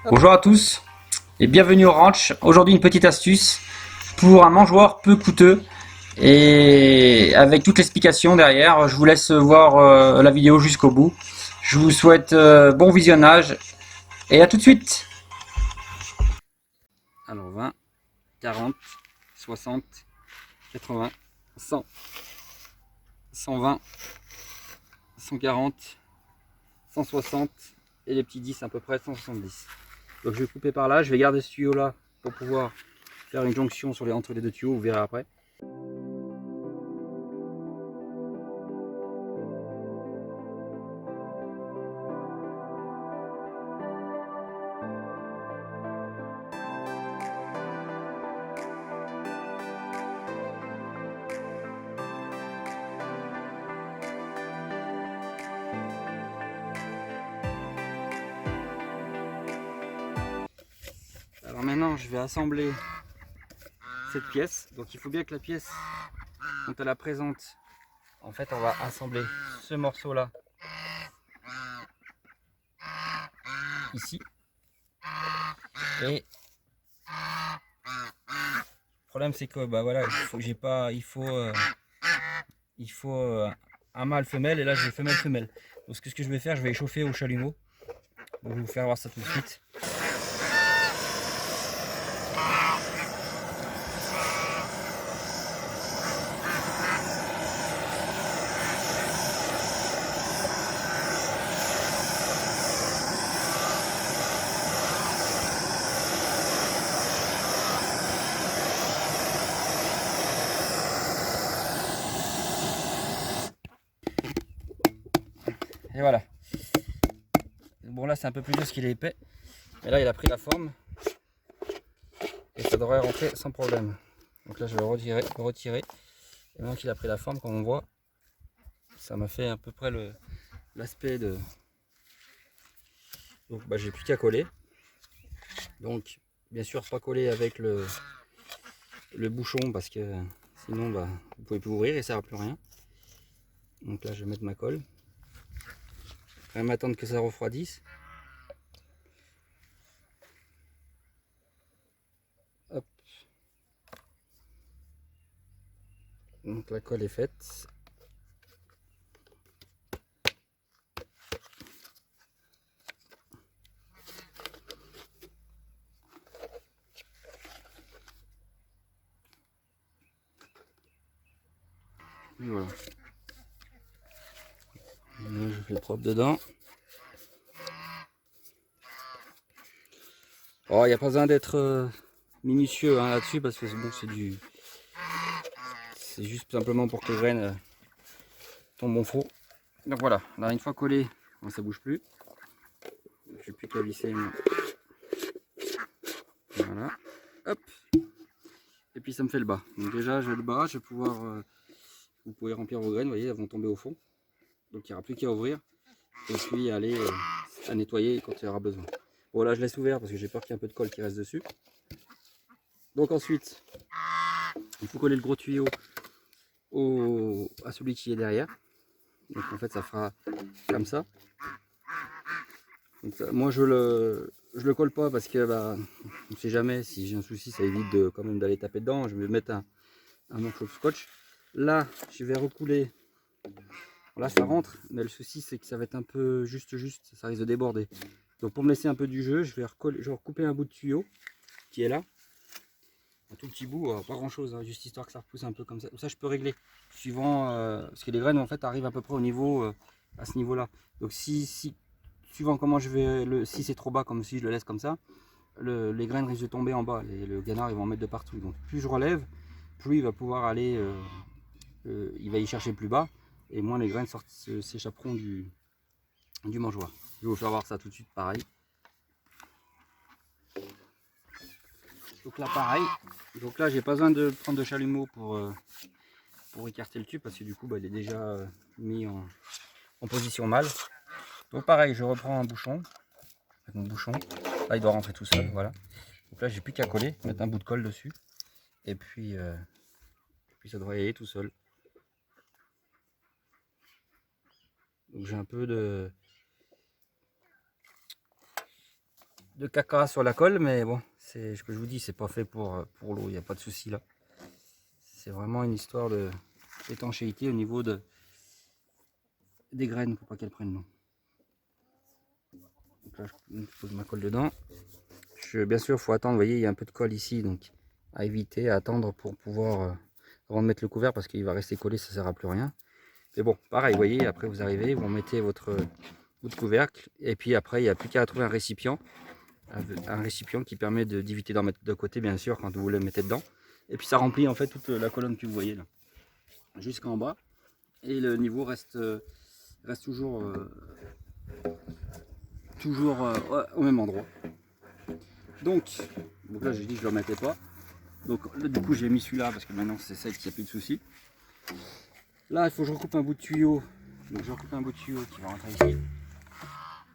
Bonjour à tous et bienvenue au ranch. Aujourd'hui une petite astuce pour un mangeoire peu coûteux et avec toute l'explication derrière. Je vous laisse voir la vidéo jusqu'au bout. Je vous souhaite bon visionnage et à tout de suite. Alors 20, 40, 60, 80, 100, 120, 140, 160 et les petits 10 à peu près 170. Donc je vais couper par là, je vais garder ce tuyau là pour pouvoir faire une jonction entre les deux tuyaux, vous verrez après. Alors maintenant je vais assembler cette pièce. Donc il faut bien que la pièce, quand elle la présente, en fait on va assembler ce morceau là ici. Et le problème c'est que bah voilà, il faut un mâle femelle et là je vais femelle femelle. Donc ce que je vais faire, je vais échauffer au chalumeau. Donc je vais vous faire voir ça tout de suite. Et voilà. Bon là c'est un peu plus dur parce qu'il est épais. Mais là il a pris la forme. Et ça devrait rentrer sans problème. Donc là je vais le retirer. Et maintenant qu'il a pris la forme, comme on voit, ça m'a fait à peu près l'aspect de... Donc bah, j'ai plus qu'à coller. Donc bien sûr pas coller avec le bouchon parce que sinon bah, vous pouvez plus ouvrir et ça ne sert à plus rien. Donc là je vais mettre ma colle. Je vais m'attendre que ça refroidisse. Hop. Donc la colle est faite. Et voilà. Là, je fais propre dedans. Oh, il n'y a pas besoin d'être minutieux hein, là-dessus parce que bon, c'est juste simplement pour que les graines tombent en faux. Donc voilà, là une fois collé, bon, ça bouge plus. Je n'ai plus qu'à visser. Voilà. Hop. Et puis ça me fait le bas. Donc déjà j'ai le bas, je vais pouvoir. Vous pouvez remplir vos graines, vous voyez, elles vont tomber au fond. Donc il n'y aura plus qu'à ouvrir. Et puis aller à nettoyer quand il y aura besoin. Bon là je laisse ouvert parce que j'ai peur qu'il y ait un peu de colle qui reste dessus. Donc ensuite, il faut coller le gros tuyau à celui qui est derrière. Donc en fait ça fera comme ça. Donc, moi je le colle pas parce que bah, on ne sait jamais, si j'ai un souci ça évite quand même d'aller taper dedans. Je vais mettre un morceau de scotch. Là je vais recouler. Là ça rentre, mais le souci c'est que ça va être un peu juste, ça risque de déborder. Donc pour me laisser un peu du jeu, je vais recouper un bout de tuyau qui est là. Un tout petit bout, pas grand chose, hein, juste histoire que ça repousse un peu comme ça. Ça je peux régler, suivant, parce que les graines en fait arrivent à peu près au niveau, à ce niveau là. Donc suivant comment je vais, si c'est trop bas, comme si je le laisse comme ça, les graines risquent de tomber en bas, le canard ils vont en mettre de partout. Donc plus je relève, plus il va pouvoir aller, il va y chercher plus bas, et moins les graines s'échapperont du mangeoire. Je vais vous faire voir ça tout de suite pareil. Donc là pareil, donc là j'ai pas besoin de prendre de chalumeau pour écarter le tube parce que du coup bah, il est déjà mis en position mâle. Donc pareil, je reprends un bouchon, avec mon bouchon, là il doit rentrer tout seul, voilà. Donc là j'ai plus qu'à coller, mettre un bout de colle dessus, et puis ça devrait y aller tout seul. Donc j'ai un peu de... de caca sur la colle, mais bon, c'est ce que je vous dis, c'est pas fait pour l'eau, il n'y a pas de souci là. C'est vraiment une histoire d'étanchéité au niveau des graines pour pas qu'elles prennent l'eau. Donc là, je pose ma colle dedans. Bien sûr, il faut attendre, vous voyez, il y a un peu de colle ici, donc à éviter, à attendre pour pouvoir, avant de mettre le couvert, parce qu'il va rester collé, ça ne sert à plus rien. Mais bon, pareil, vous voyez, après vous arrivez, vous mettez votre couvercle, et puis après, il n'y a plus qu'à trouver un récipient qui permet d'éviter d'en mettre de côté, bien sûr, quand vous le mettez dedans. Et puis ça remplit en fait toute la colonne que vous voyez là, jusqu'en bas, et le niveau reste toujours, au même endroit. Donc là j'ai dit que je ne le mettais pas. Donc là, du coup j'ai mis celui-là parce que maintenant c'est sec, il n'y a plus de soucis. Là il faut que je recoupe un bout de tuyau. Donc je recoupe un bout de tuyau qui va rentrer ici.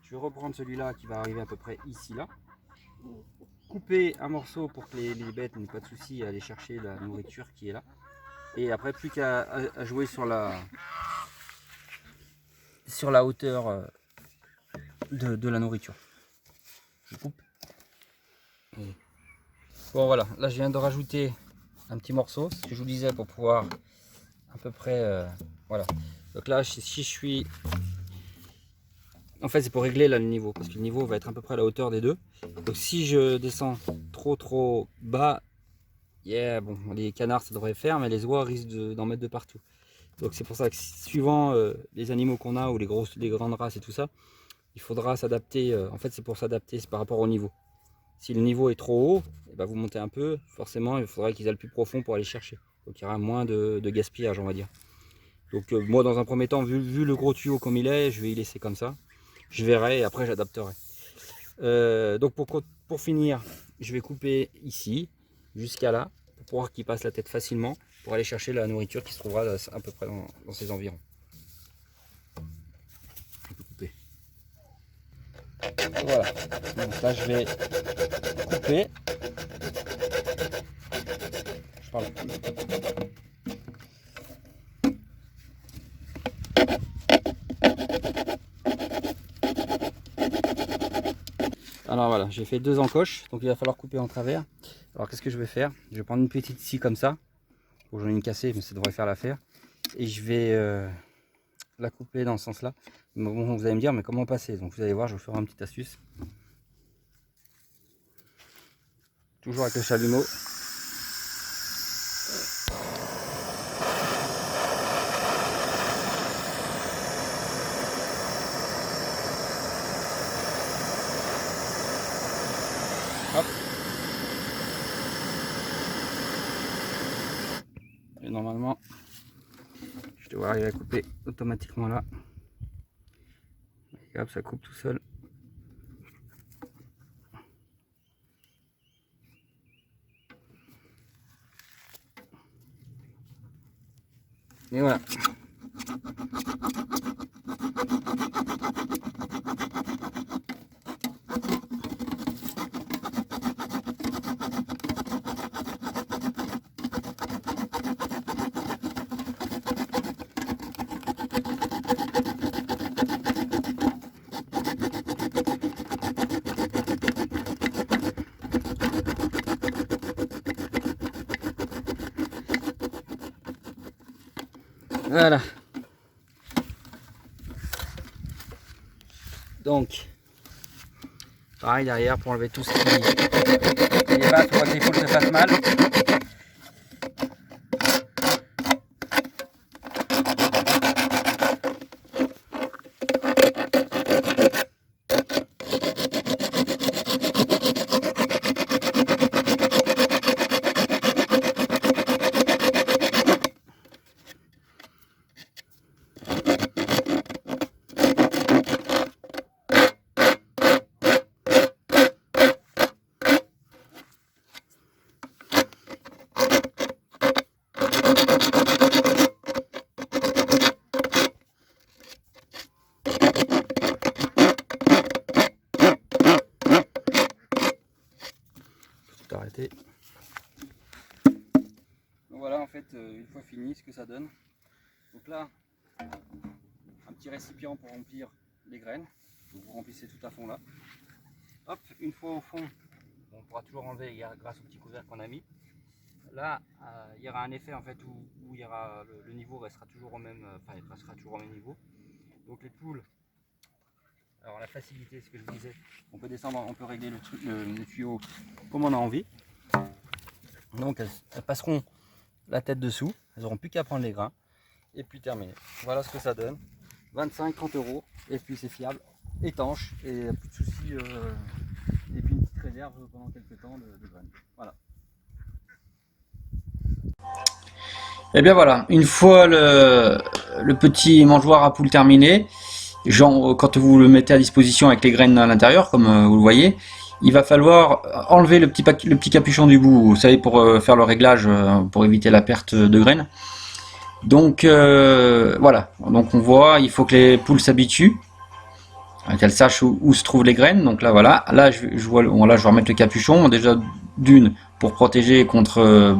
Je vais reprendre celui-là qui va arriver à peu près ici là. Couper un morceau pour que les bêtes n'aient pas de soucis à aller chercher la nourriture qui est là. Et après plus qu'à jouer sur la hauteur de la nourriture. Je coupe. Et bon voilà, là je viens de rajouter un petit morceau, ce que je vous disais, pour pouvoir à peu près voilà. Donc là si je suis, en fait c'est pour régler là le niveau, parce que le niveau va être à peu près à la hauteur des deux. Donc si je descends trop bas, bon, les canards ça devrait faire, mais les oies risquent d'en mettre de partout. Donc c'est pour ça que suivant les animaux qu'on a, ou les grandes races et tout ça, il faudra s'adapter. En fait c'est pour s'adapter, c'est par rapport au niveau. Si le niveau est trop haut, et ben vous montez un peu, forcément il faudra qu'ils aillent plus profond pour aller chercher. Donc il y aura moins de gaspillage, on va dire. Donc moi dans un premier temps, vu le gros tuyau comme il est, je vais y laisser comme ça. Je verrai et après j'adapterai. Donc pour finir, je vais couper ici, jusqu'à là, pour pouvoir qu'il passe la tête facilement, pour aller chercher la nourriture qui se trouvera à peu près dans ces environs. On peut couper. Voilà, donc là je vais couper. Je parle. Alors voilà, j'ai fait 2 encoches, donc il va falloir couper en travers. Alors qu'est-ce que je vais faire? Je vais prendre une petite ici comme ça. Bon, j'en ai une cassée, mais ça devrait faire l'affaire. Et je vais la couper dans ce sens-là. Bon, vous allez me dire, mais comment passer? Donc vous allez voir, je vous ferai une petite astuce. Toujours avec le chalumeau. Hop. Et normalement, je devrais arriver à couper automatiquement là. Et hop, ça coupe tout seul. Et voilà. Voilà. Donc, pareil derrière pour enlever tout ce qui est bas, pour que les poules se fassent mal. Arrêter. Donc voilà, en fait, une fois fini, ce que ça donne. Donc là, un petit récipient pour remplir les graines. Donc vous remplissez tout à fond là. Hop, une fois au fond, on pourra toujours enlever grâce au petit couvercle qu'on a mis. Là, il y aura un effet en fait où il y aura, le niveau restera toujours au même, il restera toujours au même niveau. Donc les poules, alors la facilité, ce que je vous disais, on peut descendre, on peut régler le tuyau comme on a envie. Donc elles passeront la tête dessous, elles n'auront plus qu'à prendre les grains et puis terminé. Voilà ce que ça donne. 25-30 € et puis c'est fiable, étanche et plus de soucis. Et puis une petite réserve pendant quelques temps de graines. Voilà. Et bien voilà, une fois le petit mangeoire à poules terminé, genre quand vous le mettez à disposition avec les graines à l'intérieur, comme vous le voyez, il va falloir enlever le petit capuchon du bout, vous savez, pour faire le réglage, pour éviter la perte de graines. Donc voilà, donc on voit, il faut que les poules s'habituent, qu'elles sachent où se trouvent les graines. Donc là voilà, là je vais remettre le capuchon, déjà d'une pour protéger contre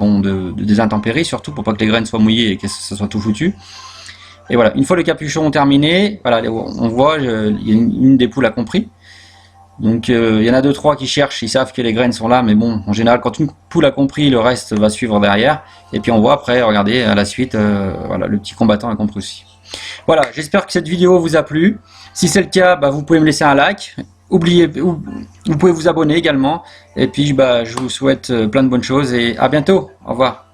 des intempéries, surtout pour pas que les graines soient mouillées et que ça soit tout foutu. Et voilà, une fois le capuchon terminé, voilà, on voit, il y a une des poules a compris. Donc il y en a 2-3 qui cherchent, ils savent que les graines sont là, mais bon, en général, quand une poule a compris, le reste va suivre derrière. Et puis on voit après, regardez, à la suite, voilà, le petit combattant a compris aussi. Voilà, j'espère que cette vidéo vous a plu. Si c'est le cas, vous pouvez me laisser un like. Vous pouvez vous abonner également. Et puis je vous souhaite plein de bonnes choses et à bientôt. Au revoir.